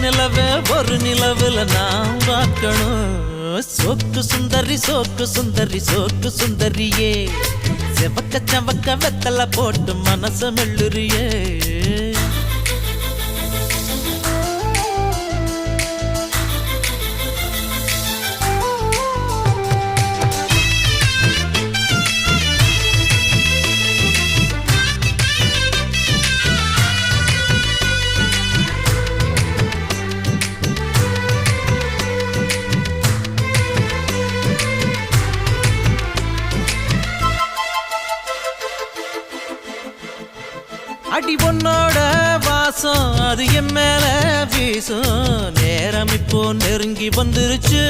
நிலவே ஒரு நிலவுல நான் பார்க்கணும் சோக்கு சுந்தரி சோக்கு சுந்தரி சோக்கு சுந்தரியே செவக்க செவக்க வெத்தல போட்டு மனச மெல்லுறியே அடி பொன்னோட வாசம் அது என் மேல வீசும் நேரம் இப்போ நெருங்கி வந்துருச்சு